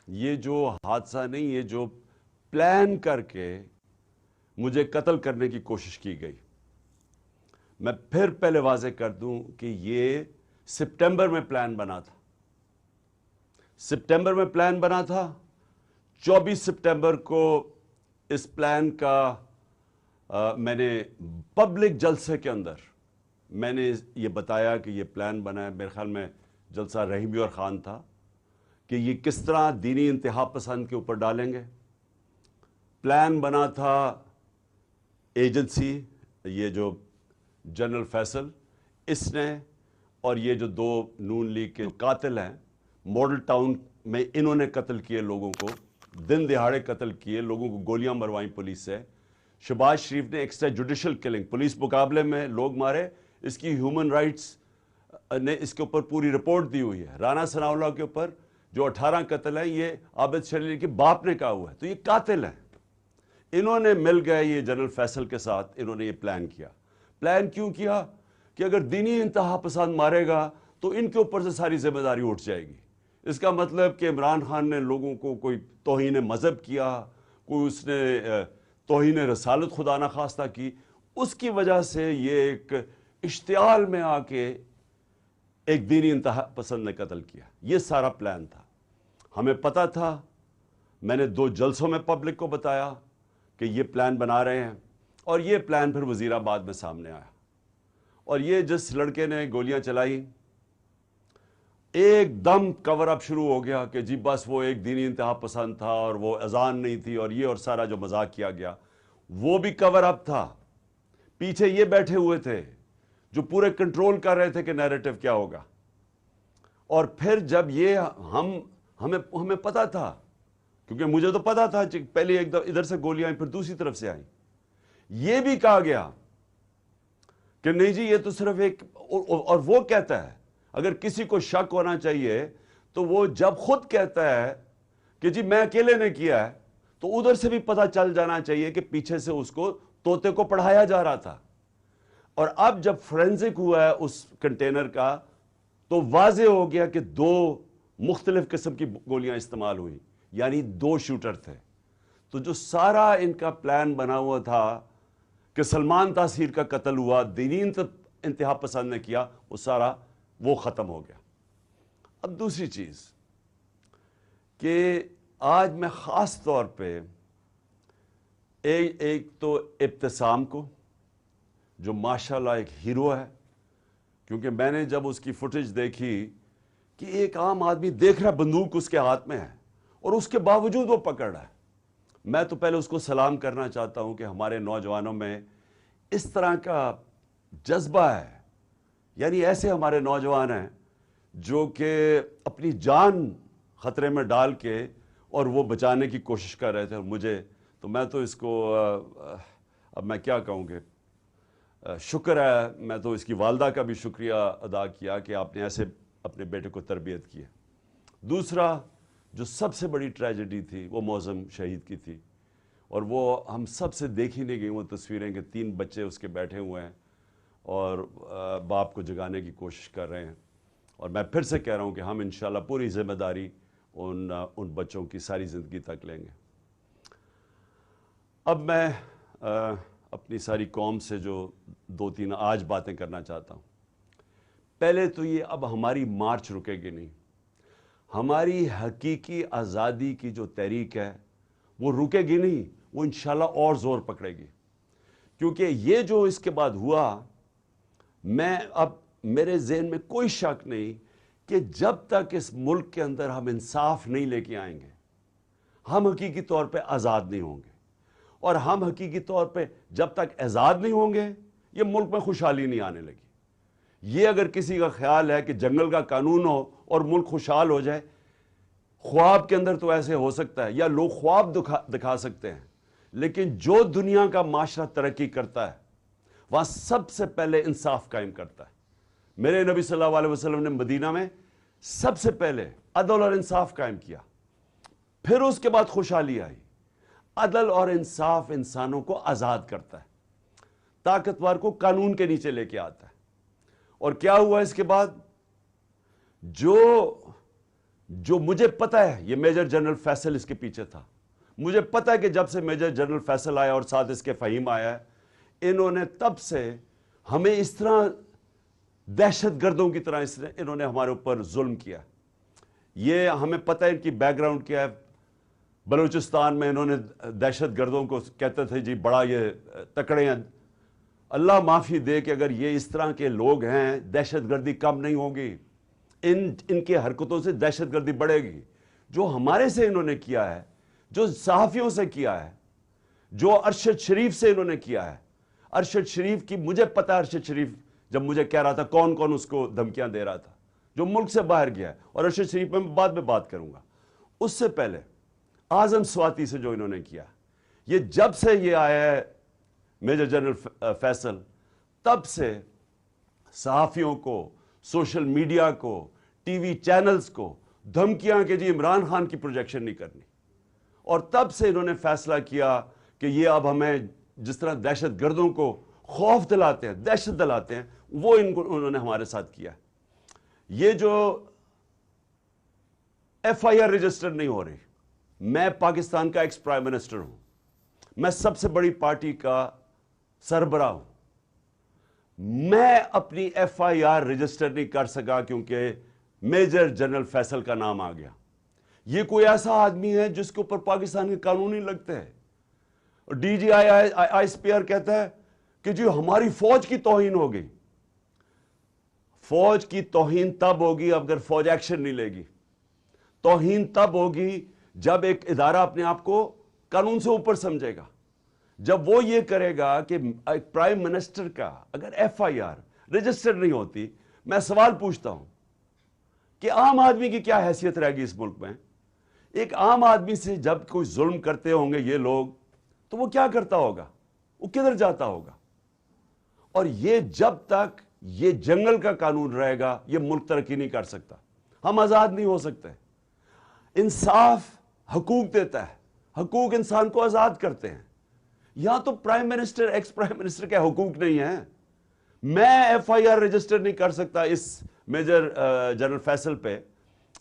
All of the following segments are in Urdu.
یہ جو حادثہ نہیں، یہ جو پلان کر کے مجھے قتل کرنے کی کوشش کی گئی. میں پھر پہلے واضح کر دوں کہ یہ سپٹمبر میں پلان بنا تھا. سپٹمبر میں پلان بنا تھا. 24 سپٹمبر کو اس پلان کا میں نے پبلک جلسے کے اندر میں نے یہ بتایا کہ یہ پلان بنا ہے. میرے خیال میں جلسہ رحیمی اور خان تھا کہ یہ کس طرح دینی انتہا پسند کے اوپر ڈالیں گے. پلان بنا تھا ایجنسی، یہ جو جنرل فیصل اس نے، اور یہ جو دو نون لیگ کے قاتل ہیں ماڈل ٹاؤن میں، انہوں نے قتل کیے لوگوں کو، دن دہاڑے قتل کیے لوگوں کو، گولیاں مروائیں پولیس سے. شہباز شریف نے ایکسٹرا جوڈیشل کلنگ، پولیس مقابلے میں لوگ مارے. اس کی ہیومن رائٹس نے اس کے اوپر پوری رپورٹ دی ہوئی ہے. رانا ثناء اللہ کے اوپر جو 18 قتل ہیں یہ عابد شریف کے باپ نے کہا ہوا ہے. تو یہ قاتل ہیں. انہوں نے مل گئے یہ جنرل فیصل کے ساتھ، انہوں نے یہ پلان کیا. پلان کیوں کیا؟ کہ اگر دینی انتہا پسند مارے گا تو ان کے اوپر سے ساری ذمہ داری اٹھ جائے گی. اس کا مطلب کہ عمران خان نے لوگوں کو کوئی توہین مذہب کیا، کوئی اس نے توہین رسالت خدا نخواستہ کی، اس کی وجہ سے یہ ایک اشتعال میں آ کے ایک دینی انتہا پسند نے قتل کیا. یہ سارا پلان تھا. ہمیں پتہ تھا. میں نے 2 جلسوں میں پبلک کو بتایا کہ یہ پلان بنا رہے ہیں، اور یہ پلان پھر وزیر آباد میں سامنے آیا. اور یہ جس لڑکے نے گولیاں چلائی، ایک دم کور اپ شروع ہو گیا کہ جی بس وہ ایک دینی انتہا پسند تھا اور وہ اذان نہیں تھی، اور یہ اور سارا جو مذاق کیا گیا وہ بھی کور اپ تھا. پیچھے یہ بیٹھے ہوئے تھے جو پورے کنٹرول کر رہے تھے کہ نیریٹو کیا ہوگا. اور پھر جب یہ ہمیں پتا تھا، کیونکہ مجھے تو پتا تھا، پہلے ایک ادھر سے گولیاں آئیں پھر دوسری طرف سے آئیں. یہ بھی کہا گیا کہ نہیں جی یہ تو صرف ایک، اور وہ کہتا ہے اگر کسی کو شک ہونا چاہیے تو وہ جب خود کہتا ہے کہ جی میں اکیلے نے کیا ہے، تو ادھر سے بھی پتہ چل جانا چاہیے کہ پیچھے سے اس کو طوطے کو پڑھایا جا رہا تھا. اور اب جب فورینزک ہوا ہے اس کنٹینر کا تو واضح ہو گیا کہ 2 مختلف قسم کی گولیاں استعمال ہوئی، یعنی 2 شوٹر تھے. تو جو سارا ان کا پلان بنا ہوا تھا کہ سلمان تاثیر کا قتل ہوا، دینی انتہا پسند نے کیا، وہ سارا وہ ختم ہو گیا. اب دوسری چیز کہ آج میں خاص طور پہ ایک تو ابتسام کو، جو ماشاءاللہ ایک ہیرو ہے، کیونکہ میں نے جب اس کی فوٹیج دیکھی کہ ایک عام آدمی دیکھ رہا بندوق اس کے ہاتھ میں ہے اور اس کے باوجود وہ پکڑ رہا ہے. میں تو پہلے اس کو سلام کرنا چاہتا ہوں کہ ہمارے نوجوانوں میں اس طرح کا جذبہ ہے. یعنی ایسے ہمارے نوجوان ہیں جو کہ اپنی جان خطرے میں ڈال کے اور وہ بچانے کی کوشش کر رہے تھے. اور مجھے تو میں تو اس کو اب میں کیا کہوں گے، شکر ہے، میں تو اس کی والدہ کا بھی شکریہ ادا کیا کہ آپ نے ایسے اپنے بیٹے کو تربیت کی ہے. دوسرا جو سب سے بڑی ٹریجڈی تھی وہ معظم شہید کی تھی، اور وہ ہم سب سے دیکھی نہیں گئی وہ تصویریں کہ 3 بچے اس کے بیٹھے ہوئے ہیں اور باپ کو جگانے کی کوشش کر رہے ہیں. اور میں پھر سے کہہ رہا ہوں کہ ہم انشاءاللہ پوری ذمہ داری ان بچوں کی ساری زندگی تک لیں گے. اب میں اپنی ساری قوم سے جو 2-3 آج باتیں کرنا چاہتا ہوں. پہلے تو یہ اب ہماری مارچ رکے گی نہیں. ہماری حقیقی آزادی کی جو تحریک ہے وہ رکے گی نہیں، وہ انشاءاللہ اور زور پکڑے گی. کیونکہ یہ جو اس کے بعد ہوا، میں اب میرے ذہن میں کوئی شک نہیں کہ جب تک اس ملک کے اندر ہم انصاف نہیں لے کے آئیں گے، ہم حقیقی طور پہ آزاد نہیں ہوں گے. اور ہم حقیقی طور پہ جب تک آزاد نہیں ہوں گے، یہ ملک میں خوشحالی نہیں آنے لگی. یہ اگر کسی کا خیال ہے کہ جنگل کا قانون ہو اور ملک خوشحال ہو جائے، خواب کے اندر تو ایسے ہو سکتا ہے، یا لوگ خواب دکھا سکتے ہیں، لیکن جو دنیا کا معاشرہ ترقی کرتا ہے وہاں سب سے پہلے انصاف قائم کرتا ہے. میرے نبی صلی اللہ علیہ وسلم نے مدینہ میں سب سے پہلے عدل اور انصاف قائم کیا، پھر اس کے بعد خوشحالی آئی. عدل اور انصاف انسانوں کو آزاد کرتا ہے، طاقتور کو قانون کے نیچے لے کے آتا ہے. اور کیا ہوا اس کے بعد؟ جو جو مجھے پتا ہے یہ میجر جنرل فیصل اس کے پیچھے تھا. مجھے پتا ہے کہ جب سے میجر جنرل فیصل آیا اور ساتھ اس کے فہیم آیا ہے, انہوں نے تب سے ہمیں اس طرح دہشت گردوں کی طرح انہوں نے ہمارے اوپر ظلم کیا. یہ ہمیں پتہ ہے ان کی بیک گراؤنڈ کیا ہے. بلوچستان میں انہوں نے دہشت گردوں کو کہتے تھے جی بڑا یہ تکڑے ہیں. اللہ معافی دے کہ اگر یہ اس طرح کے لوگ ہیں دہشت گردی کم نہیں ہوگی. ان کے حرکتوں سے دہشت گردی بڑھے گی. جو ہمارے سے انہوں نے کیا ہے, جو صحافیوں سے کیا ہے, جو ارشد شریف سے انہوں نے کیا ہے. ارشد شریف کی مجھے پتا, ارشد شریف جب مجھے کہہ رہا تھا کون کون اس کو دھمکیاں دے رہا تھا جو ملک سے باہر گیا ہے, اور ارشد شریف میں بعد میں بات کروں گا. اس سے پہلے اعظم سواتی سے جو انہوں نے کیا, یہ جب سے یہ آیا ہے میجر جنرل فیصل, تب سے صحافیوں کو, سوشل میڈیا کو, ٹی وی چینلز کو دھمکیاں کہ جی عمران خان کی پروجیکشن نہیں کرنی. اور تب سے انہوں نے فیصلہ کیا کہ یہ اب ہمیں جس طرح دہشت گردوں کو خوف دلاتے ہیں, دہشت دلاتے ہیں, وہ انہوں نے ہمارے ساتھ کیا. یہ جو ایف آئی آر رجسٹر نہیں ہو رہی, میں پاکستان کا ایکس پرائم منسٹر ہوں, میں سب سے بڑی پارٹی کا سربراہ ہوں, میں اپنی ایف آئی آر رجسٹر نہیں کر سکا کیونکہ میجر جنرل فیصل کا نام آ گیا. یہ کوئی ایسا آدمی ہے جس کے اوپر پاکستان کے قانون نہیں لگتے ہیں. D G I S P R کہتا ہے کہ جی ہماری فوج کی توہین ہو گئی. فوج کی توہین تب ہوگی اگر فوج ایکشن نہیں لے گی. توہین تب ہوگی جب ایک ادارہ اپنے آپ کو قانون سے اوپر سمجھے گا. جب وہ یہ کرے گا کہ ایک پرائم منسٹر کا اگر ایف آئی آر رجسٹر نہیں ہوتی, میں سوال پوچھتا ہوں کہ عام آدمی کی کیا حیثیت رہے گی اس ملک میں. ایک عام آدمی سے جب کوئی ظلم کرتے ہوں گے یہ لوگ, تو وہ کیا کرتا ہوگا, وہ کدھر جاتا ہوگا. اور یہ جب تک یہ جنگل کا قانون رہے گا یہ ملک ترقی نہیں کر سکتا. ہم آزاد نہیں ہو سکتے. انصاف حقوق دیتا ہے, حقوق انسان کو آزاد کرتے ہیں. یہاں تو prime minister, ex prime minister کے حقوق نہیں ہیں. میں ایف آئی آر رجسٹر نہیں کر سکتا اس میجر جنرل فیصل پہ,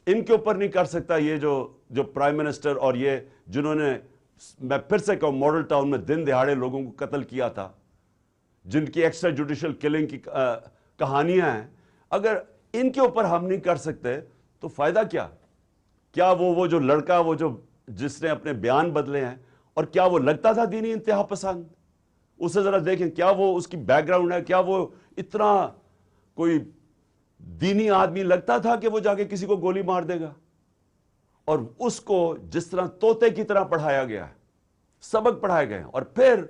ان کے اوپر نہیں کر سکتا. یہ جو پرائم منسٹر اور یہ جنہوں نے, میں پھر سے کہوں, ماڈل ٹاؤن میں دن دہاڑے لوگوں کو قتل کیا تھا, جن کی ایکسٹرا جوڈیشل کلنگ کی کہانیاں ہیں, اگر ان کے اوپر ہم نہیں کر سکتے تو فائدہ کیا. کیا وہ جو لڑکا, وہ جو جس نے اپنے بیان بدلے ہیں, اور کیا وہ لگتا تھا دینی انتہا پسند؟ اسے ذرا دیکھیں, کیا وہ اس کی بیک گراؤنڈ ہے, کیا وہ اتنا کوئی دینی آدمی لگتا تھا کہ وہ جا کے کسی کو گولی مار دے گا؟ اور اس کو جس طرح طوطے کی طرح پڑھایا گیا ہے, سبق پڑھائے گئے ہیں, اور پھر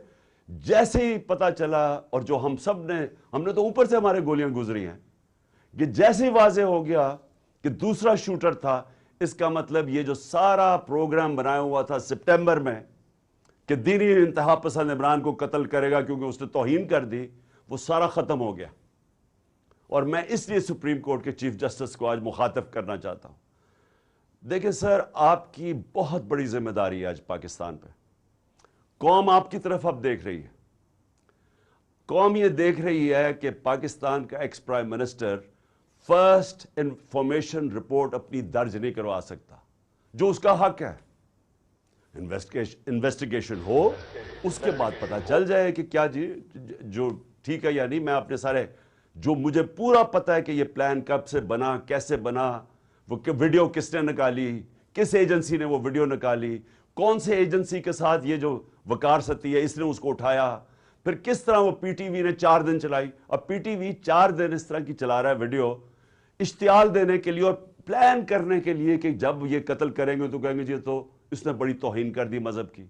جیسے ہی پتا چلا, اور جو ہم نے تو اوپر سے ہمارے گولیاں گزری ہیں, کہ جیسے ہی واضح ہو گیا کہ دوسرا شوٹر تھا, اس کا مطلب یہ جو سارا پروگرام بنایا ہوا تھا سپٹمبر میں کہ دینی انتہا پسند عمران کو قتل کرے گا کیونکہ اس نے توہین کر دی, وہ سارا ختم ہو گیا. اور میں اس لیے سپریم کورٹ کے چیف جسٹس کو آج مخاطب کرنا چاہتا ہوں. دیکھیں سر, آپ کی بہت بڑی ذمہ داری ہے آج پاکستان پہ. قوم آپ کی طرف اب دیکھ رہی ہے. قوم یہ دیکھ رہی ہے کہ پاکستان کا ex prime minister first information report اپنی درج نہیں کروا سکتا, جو اس کا حق ہے. انویسٹیگیشن ہو, اس کے بعد پتا چل جائے کہ کیا جی جو ٹھیک ہے یا نہیں. میں اپنے سارے, جو مجھے پورا پتا ہے کہ یہ پلان کب سے بنا, کیسے بنا, وہ ویڈیو کس نے نکالی, کس ایجنسی نے وہ ویڈیو نکالی, کون سے ایجنسی کے ساتھ یہ جو وقار ستی ہے اس نے اس کو اٹھایا, پھر کس طرح وہ پی ٹی وی نے 4 دن چلائی. اب پی ٹی وی 4 دن اس طرح کی چلا رہا ہے ویڈیو, اشتعال دینے کے لیے اور پلان کرنے کے لیے کہ جب یہ قتل کریں گے تو کہیں گے جی تو اس نے بڑی توہین کر دی مذہب کی.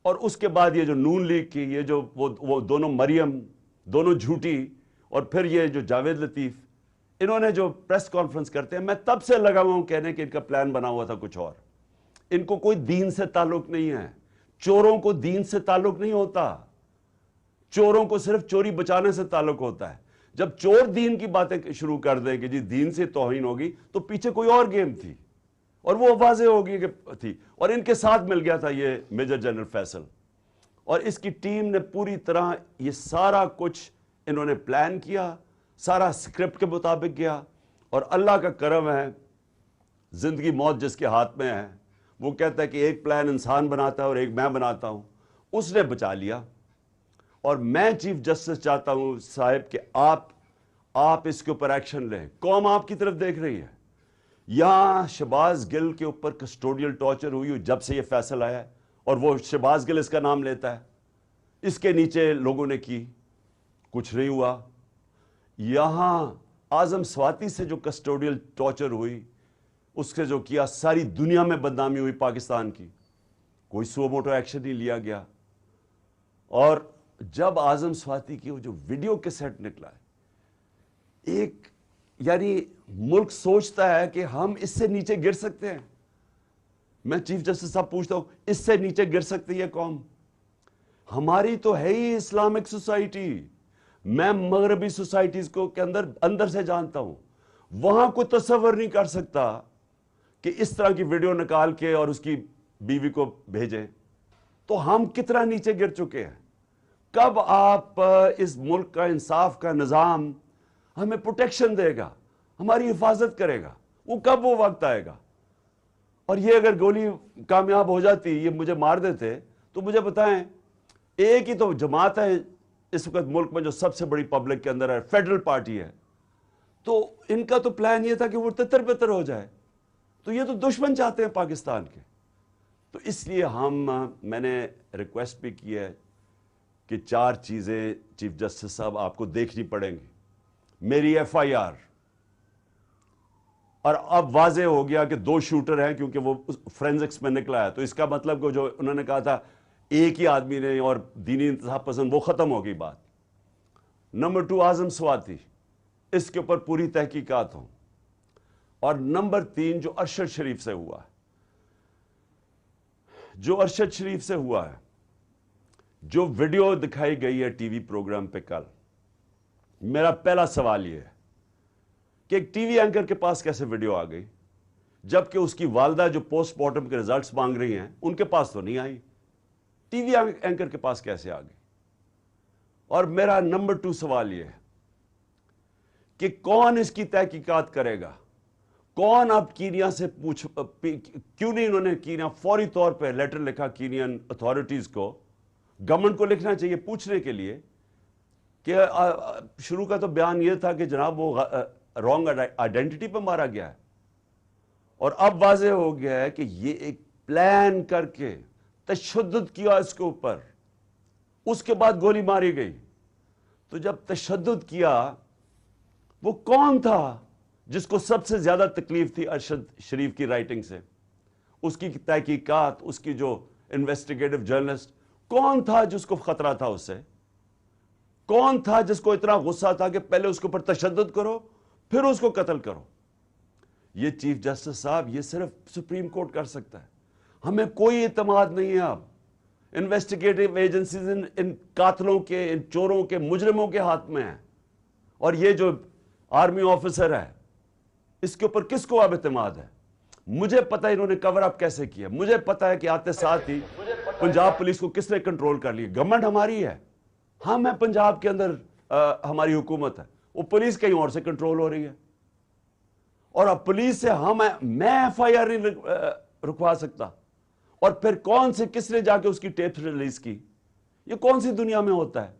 اور اس کے بعد یہ جو نون لیگ کی, یہ جو وہ دونوں مریم, دونوں جھوٹی, اور پھر یہ جو جاوید لطیف, انہوں نے جو پریس کانفرنس کرتے ہیں, میں تب سے لگا ہوا ہوں کہنے کہ ان کا پلان بنا ہوا تھا کچھ اور. ان کو کوئی دین سے تعلق نہیں ہے. چوروں کو دین سے تعلق نہیں ہوتا. چوروں کو صرف چوری بچانے سے تعلق ہوتا ہے. جب چور دین کی باتیں شروع کر دیں کہ جی دین سے توہین ہوگی, تو پیچھے کوئی اور گیم تھی, اور وہ واضح ہوگی کہ تھی. اور ان کے ساتھ مل گیا تھا یہ میجر جنرل فیصل, اور اس کی ٹیم نے پوری طرح یہ سارا کچھ انہوں نے پلان کیا, سارا اسکرپٹ کے مطابق گیا. اور اللہ کا کرم ہے, زندگی موت جس کے ہاتھ میں ہے، وہ کہتا ہے کہ ایک پلان انسان بناتا ہے اور ایک میں بناتا ہوں، اس نے بچا لیا۔ اور میں چیف جسٹس چاہتا ہوں صاحب کہ آپ اس کے اوپر ایکشن لیں۔ قوم آپ کی طرف دیکھ رہی ہے۔ یہاں شہباز گل کے اوپر کسٹوڈیل ٹارچر ہوئی جب سے یہ فیصل آیا ہے، اور وہ شہباز گل اس کا نام لیتا ہے، اس کے نیچے لوگوں نے کی، کچھ نہیں ہوا۔ یہاں اعظم سواتی سے جو کسٹوڈیل ٹارچر ہوئی، اس سے جو کیا، ساری دنیا میں بدنامی ہوئی پاکستان کی، کوئی سو موٹو ایکشن نہیں لیا گیا۔ اور جب اعظم سواتی کی وہ جو ویڈیو کیسٹ نکلا ہے، ایک یعنی ملک سوچتا ہے کہ ہم اس سے نیچے گر سکتے ہیں۔ میں چیف جسٹس صاحب پوچھتا ہوں، اس سے نیچے گر سکتی ہے قوم؟ ہماری تو ہے ہی اسلامک سوسائٹی۔ میں مغربی سوسائٹیز کو کے اندر سے جانتا ہوں، وہاں کوئی تصور نہیں کر سکتا کہ اس طرح کی ویڈیو نکال کے اور اس کی بیوی کو بھیجیں۔ تو ہم کتنا نیچے گر چکے ہیں۔ کب آپ اس ملک کا انصاف کا نظام ہمیں پروٹیکشن دے گا، ہماری حفاظت کرے گا؟ وہ کب وہ وقت آئے گا؟ اور یہ اگر گولی کامیاب ہو جاتی، یہ مجھے مار دیتے، تو مجھے بتائیں، ایک ہی تو جماعت ہے اس وقت ملک میں جو سب سے بڑی پبلک کے اندر ہے، فیڈرل پارٹی ہے، تو ان کا تو پلان یہ تھا کہ وہ تتر پتر ہو جائے۔ تو یہ تو دشمن چاہتے ہیں پاکستان کے۔ تو اس لیے میں نے ریکویسٹ بھی کی ہے کہ 4 چیزیں چیف جسٹس صاحب آپ کو دیکھنی پڑیں گی۔ میری ایف آئی آر، اور اب واضح ہو گیا کہ 2 شوٹر ہیں کیونکہ وہ فرینزکس میں نکلا ہے، تو اس کا مطلب کہ جو انہوں نے کہا تھا ایک ہی آدمی نے اور دینی انتہا پسند، وہ ختم ہو گئی بات۔ نمبر 2 اعظم سواتی، اس کے اوپر پوری تحقیقات ہوں۔ اور نمبر 3 جو ارشد شریف سے ہوا ہے، جو ارشد شریف سے ہوا ہے، جو ویڈیو دکھائی گئی ہے ٹی وی پروگرام پہ کل، میرا پہلا سوال یہ ہے کہ ایک ٹی وی اینکر کے پاس کیسے ویڈیو آ گئی، جبکہ اس کی والدہ جو پوسٹ مارٹم کے ریزلٹس مانگ رہی ہیں ان کے پاس تو نہیں آئی، ٹی وی اینکر کے پاس کیسے آ گئی؟ اور میرا نمبر 2 سوال یہ ہے کہ کون اس کی تحقیقات کرے گا؟ کون اب کینیا سے کیوں نہیں انہوں نے کینیا فوری طور پہ لیٹر لکھا کینین اتھارٹیز کو، گورنمنٹ کو لکھنا چاہیے پوچھنے کے لیے کہ شروع کا تو بیان یہ تھا کہ جناب وہ رانگ آئیڈینٹی پہ مارا گیا ہے، اور اب واضح ہو گیا ہے کہ یہ ایک پلان کر کے تشدد کیا اس کے اوپر، اس کے بعد گولی ماری گئی۔ تو جب تشدد کیا، وہ کون تھا جس کو سب سے زیادہ تکلیف تھی ارشد شریف کی رائٹنگ سے، اس کی تحقیقات، اس کی جو انویسٹیگیٹو جرنلسٹ، کون تھا جس کو خطرہ تھا اس سے؟ کون تھا جس کو اتنا غصہ تھا کہ پہلے اس کے اوپر تشدد کرو پھر اس کو قتل کرو؟ یہ چیف جسٹس صاحب، یہ صرف سپریم کورٹ کر سکتا ہے۔ ہمیں کوئی اعتماد نہیں ہے اب۔ انویسٹیگیٹو ایجنسیز ان قاتلوں کے، ان چوروں کے، مجرموں کے ہاتھ میں ہیں، اور یہ جو آرمی آفیسر ہے، اس کے اوپر کس کو اب اعتماد ہے؟ مجھے پتا انہوں نے کور اپ کیسے کیا، مجھے پتا ہے کہ آتے ساتھ ہی پنجاب پولیس کو کس نے کنٹرول کر لیا۔ گورنمنٹ ہماری ہے، ہم ہیں پنجاب کے اندر، ہماری حکومت ہے، وہ پولیس کہیں اور سے کنٹرول ہو رہی ہے، اور اب پولیس سے میں ایف آئی آر نہیں رکھوا سکتا، اور پھر کون سے کس نے جا کے اس کی ٹیپ ریلیز کی؟ یہ کون سی دنیا میں ہوتا ہے؟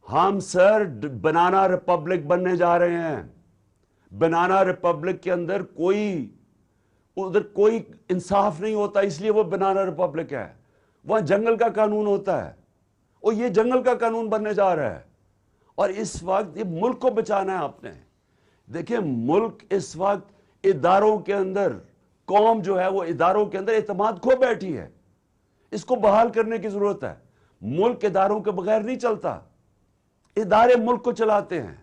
ہم سر بنانا ریپبلک بننے جا رہے ہیں۔ بنانا ریپبلک کے اندر ادھر کوئی انصاف نہیں ہوتا، اس لیے وہ بنانا ریپبلک ہے۔ وہاں جنگل کا قانون ہوتا ہے، اور یہ جنگل کا قانون بننے جا رہا ہے۔ اور اس وقت یہ ملک کو بچانا ہے آپ نے۔ دیکھیں، ملک اس وقت اداروں کے اندر، قوم جو ہے وہ اداروں کے اندر اعتماد کھو بیٹھی ہے، اس کو بحال کرنے کی ضرورت ہے۔ ملک اداروں کے بغیر نہیں چلتا، ادارے ملک کو چلاتے ہیں۔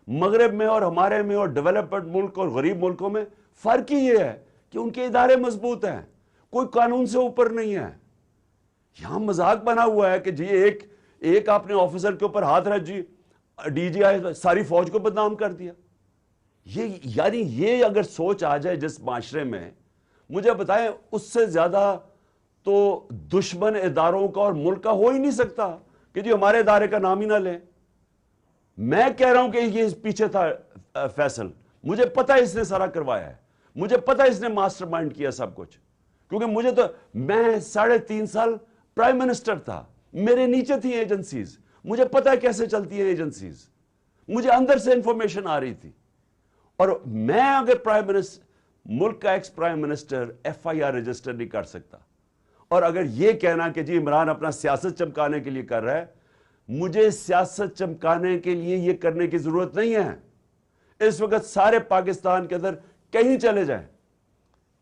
مغرب میں اور ہمارے میں اور ڈیولپڈ ملک اور غریب ملکوں میں فرق ہی یہ ہے کہ ان کے ادارے مضبوط ہیں، کوئی قانون سے اوپر نہیں ہے۔ یہاں مذاق بنا ہوا ہے کہ جی ایک آپ نے آفیسر کے اوپر ہاتھ رکھ، جی ڈی جی آئی ساری فوج کو بدنام کر دیا۔ یعنی یہ اگر سوچ آ جائے جس معاشرے میں، مجھے بتائیں اس سے زیادہ تو دشمن اداروں کا اور ملک کا ہو ہی نہیں سکتا کہ جی ہمارے ادارے کا نام ہی نہ لیں۔ میں کہہ رہا ہوں کہ یہ پیچھے تھا فیصل، مجھے پتا ہے اس نے سارا کروایا ہے، مجھے پتا اس نے ماسٹر مائنڈ کیا سب کچھ، کیونکہ مجھے تو، میں 3.5 سال پرائم منسٹر تھا، میرے نیچے تھی ایجنسیز، مجھے پتا ہے کیسے چلتی ہیں ایجنسیز، مجھے اندر سے انفارمیشن آ رہی تھی. اور میں اگر پرائم منسٹر، ملک کا ex prime minister FIR register نہیں کر سکتا، اور اگر یہ کہنا کہ جی عمران اپنا سیاست چمکانے کے لیے کر رہا ہے، مجھے سیاست چمکانے کے لیے یہ کرنے کی ضرورت نہیں ہے. اس وقت سارے پاکستان کے اندر کہیں چلے جائیں،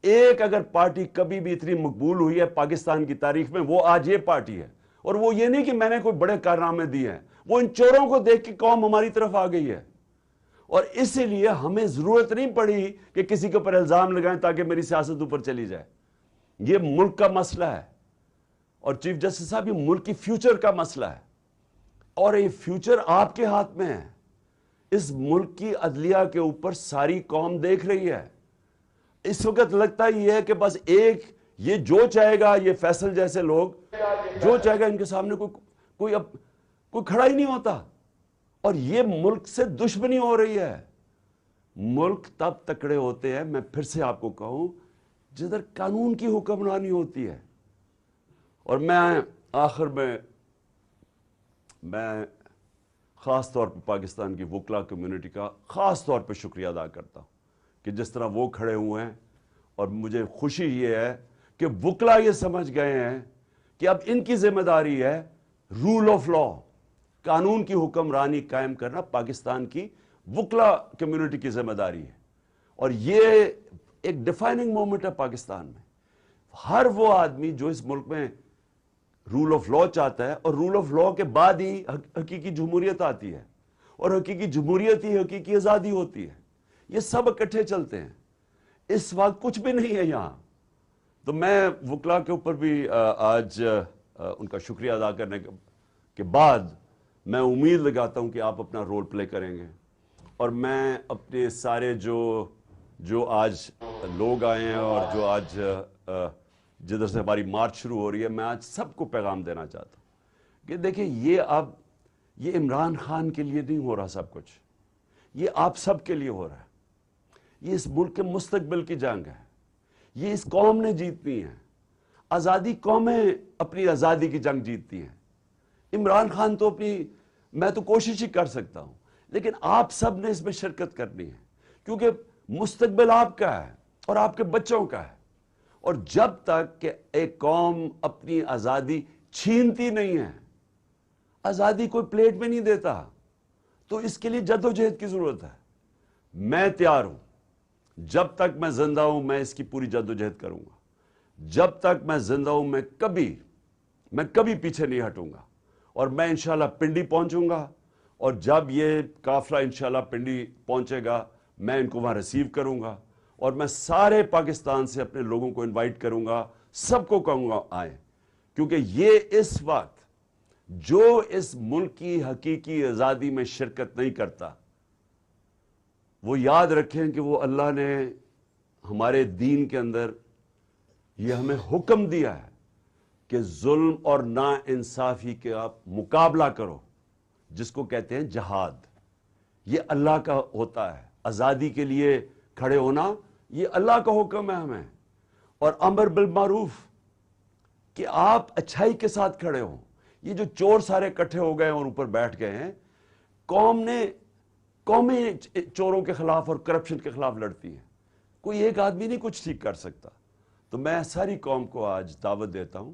ایک اگر پارٹی کبھی بھی اتنی مقبول ہوئی ہے پاکستان کی تاریخ میں، وہ آج یہ پارٹی ہے. اور وہ یہ نہیں کہ میں نے کوئی بڑے کارنامے دیے ہیں، وہ ان چوروں کو دیکھ کے قوم ہماری طرف آ گئی ہے. اور اسی لیے ہمیں ضرورت نہیں پڑی کہ کسی کے اوپر الزام لگائیں تاکہ میری سیاست اوپر چلی جائے. یہ ملک کا مسئلہ ہے، اور چیف جسٹس صاحب یہ ملک کی فیوچر کا مسئلہ ہے، اور یہ فیوچر آپ کے ہاتھ میں ہے. اس ملک کی عدلیہ کے اوپر ساری قوم دیکھ رہی ہے. اس وقت لگتا یہ ہے کہ بس ایک یہ جو چاہے گا، یہ فیصل جیسے لوگ جو چاہے گا، ان کے سامنے کوئی کھڑا ہی نہیں ہوتا. اور یہ ملک سے دشمنی ہو رہی ہے. ملک تب تکڑے ہوتے ہیں، میں پھر سے آپ کو کہوں، جدھر قانون کی حکمرانی ہوتی ہے. اور میں آخر میں خاص طور پہ پاکستان کی وکلا کمیونٹی کا خاص طور پہ شکریہ ادا کرتا ہوں کہ جس طرح وہ کھڑے ہوئے ہیں. اور مجھے خوشی یہ ہے کہ وکلا یہ سمجھ گئے ہیں کہ اب ان کی ذمہ داری ہے رول آف لا، قانون کی حکمرانی قائم کرنا پاکستان کی وکلا کمیونٹی کی ذمہ داری ہے. اور یہ ایک ڈیفائننگ مومنٹ ہے پاکستان میں. ہر وہ آدمی جو اس ملک میں رول آف لا چاہتا ہے، اور رول آف لا کے بعد ہی حقیقی جمہوریت آتی ہے، اور حقیقی جمہوریت ہی حقیقی آزادی ہوتی ہے. یہ سب اکٹھے چلتے ہیں. اس وقت کچھ بھی نہیں ہے یہاں. تو میں وکلا کے اوپر بھی آج ان کا شکریہ ادا کرنے کے بعد میں امید لگاتا ہوں کہ آپ اپنا رول پلے کریں گے. اور میں اپنے سارے جو آج لوگ آئے ہیں اور جو آج جدھر سے ہماری مارچ شروع ہو رہی ہے، میں آج سب کو پیغام دینا چاہتا ہوں کہ دیکھیں یہ عمران خان کے لیے نہیں ہو رہا سب کچھ، یہ آپ سب کے لیے ہو رہا ہے. یہ اس ملک کے مستقبل کی جنگ ہے. یہ اس قوم نے جیتنی ہے. آزادی قومیں اپنی آزادی کی جنگ جیتتی ہیں. عمران خان تو میں تو کوشش ہی کر سکتا ہوں، لیکن آپ سب نے اس میں شرکت کرنی ہے، کیونکہ مستقبل آپ کا ہے اور آپ کے بچوں کا ہے. اور جب تک کہ ایک قوم اپنی آزادی چھینتی نہیں ہے، آزادی کوئی پلیٹ میں نہیں دیتا، تو اس کے لیے جدوجہد کی ضرورت ہے. میں تیار ہوں، جب تک میں زندہ ہوں میں اس کی پوری جدوجہد کروں گا. جب تک میں زندہ ہوں میں کبھی پیچھے نہیں ہٹوں گا. اور میں انشاءاللہ پنڈی پہنچوں گا، اور جب یہ قافلہ انشاءاللہ پنڈی پہنچے گا میں ان کو وہاں ریسیو کروں گا، اور میں سارے پاکستان سے اپنے لوگوں کو انوائٹ کروں گا، سب کو کہوں گا آئیں. کیونکہ یہ اس وقت جو اس ملک کی حقیقی آزادی میں شرکت نہیں کرتا، وہ یاد رکھیں کہ وہ اللہ نے ہمارے دین کے اندر یہ ہمیں حکم دیا ہے کہ ظلم اور نا انصافی کے آپ مقابلہ کرو، جس کو کہتے ہیں جہاد. یہ اللہ کا ہوتا ہے. آزادی کے لیے کھڑے ہونا یہ اللہ کا حکم ہے ہمیں. اور امر بالمعروف کہ آپ اچھائی کے ساتھ کھڑے ہوں. یہ جو چور سارے اکٹھے ہو گئے اور اوپر بیٹھ گئے ہیں، قومیں چوروں کے خلاف اور کرپشن کے خلاف لڑتی ہیں. کوئی ایک آدمی نہیں کچھ ٹھیک کر سکتا. تو میں ساری قوم کو آج دعوت دیتا ہوں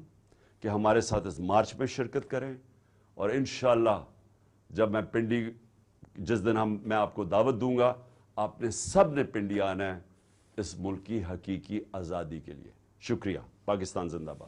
کہ ہمارے ساتھ اس مارچ میں شرکت کریں. اور انشاءاللہ جب میں پنڈی، جس دن میں آپ کو دعوت دوں گا، آپ نے سب نے پنڈی آنا ہے اس ملک کی حقیقی آزادی کے لیے. شکریہ. پاکستان زندہ باد.